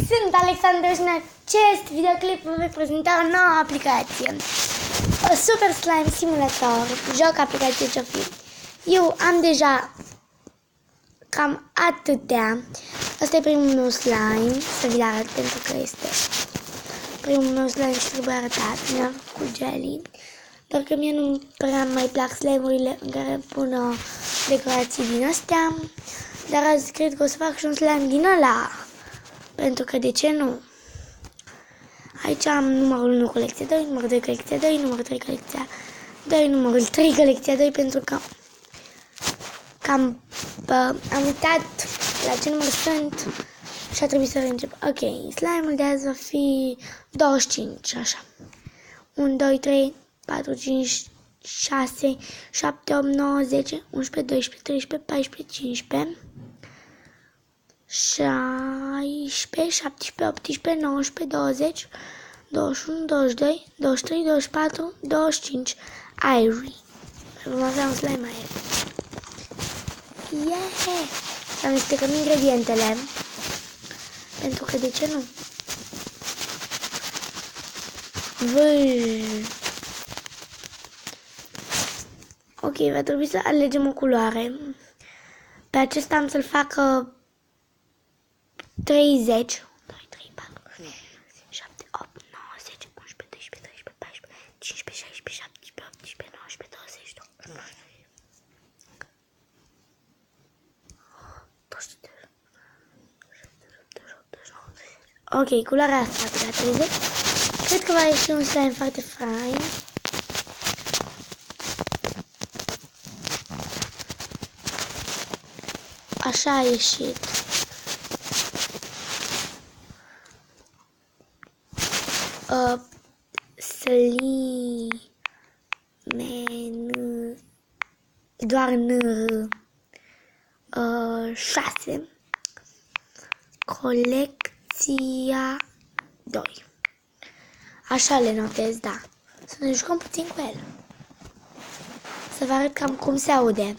Sunt Alexandru și în acest videoclip vă voi prezenta o nouă aplicație. Super Slime Simulator, joc aplicație ce-o fi. Eu am deja cam atâtea. Asta e primul meu slime, să vi-l arăt pentru că este primul meu slime și trebuie arătat. Mi-am făcut jelly, doar că mie nu prea mai plac slime-urile în care pun decorații din astea. Dar azi cred că o să fac și un slime din ăla, pentru că de ce nu? Aici am numărul 1 colecția 2, numărul 2 colecția 2, numărul 3 colecția 2, numărul 3 colecția 2, pentru că am uitat la ce număr sunt și a trebuit să reîncep. Ok, slime-ul de azi va fi 25, așa. 1, 2, 3, 4, 5, 6, 7, 8, 9, 10, 11, 12, 13, 14, 15, 16, 17, 18, 19, 20, 21, 22, 23, 24, 25. Irie. Vom avea un slime aer. Yeah! Să amestecăm ingredientele. Pentru că de ce nu? Ok, va trebui să alegem o culoare. Pe acesta am să-l fac 30. 2, 3, 4, 7, 8, 9, 10, 11, 12, 13, 14, 15, 16, 17, 18, 19, 20, 21. Ok, culoarea asta de la 30. Cred că va ieși un slime foarte fain. Așa a ieșit. Doar N 6. Colecția 2. Așa le notez, da. Să ne jucăm puțin cu el. Să vă arăt cam cum se aude.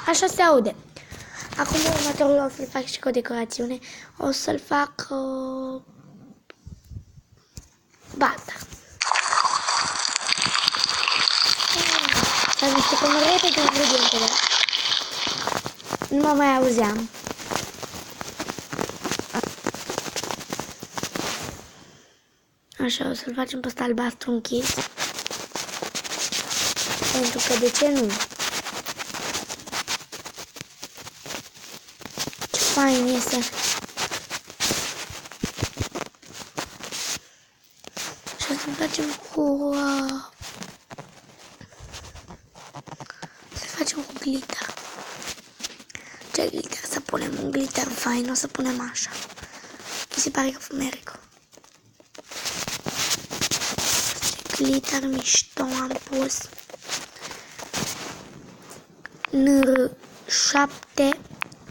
Așa se aude. Acum următorul o să-l fac și cu o decorațiune. O să-l fac bata. Să amestecăm repede ingredientele. Nu mă mai auzeam. Așa, o să-l facem pe ăsta albastru închis. Pentru că de ce nu? Fain este. Și o să facem cu glitter. Ce glitter să punem? Un glitter fain, o să punem așa. Mi se pare că fumerică. Ce glitter mișto am pus. N 7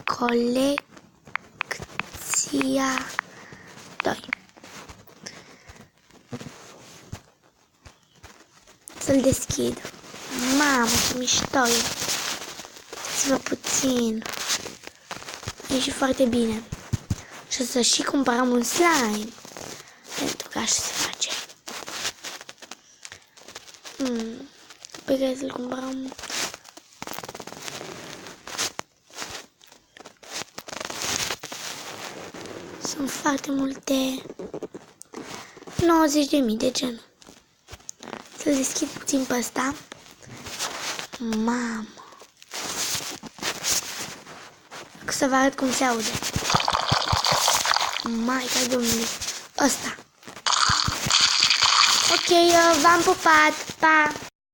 colecția 2. Să-l deschid. Mamă, ce mișto e. Să vă puțin. E și foarte bine. Și o să și cumpărăm un slime. Pentru că așa se face. Pe care să-l cumpărăm. Sunt foarte multe. 90.000 de gen. Să-l deschid puțin pe ăsta. Mamă. Să vă arăt cum se aude. Maica Domnului. Ăsta. Ok, v-am pupat. Pa!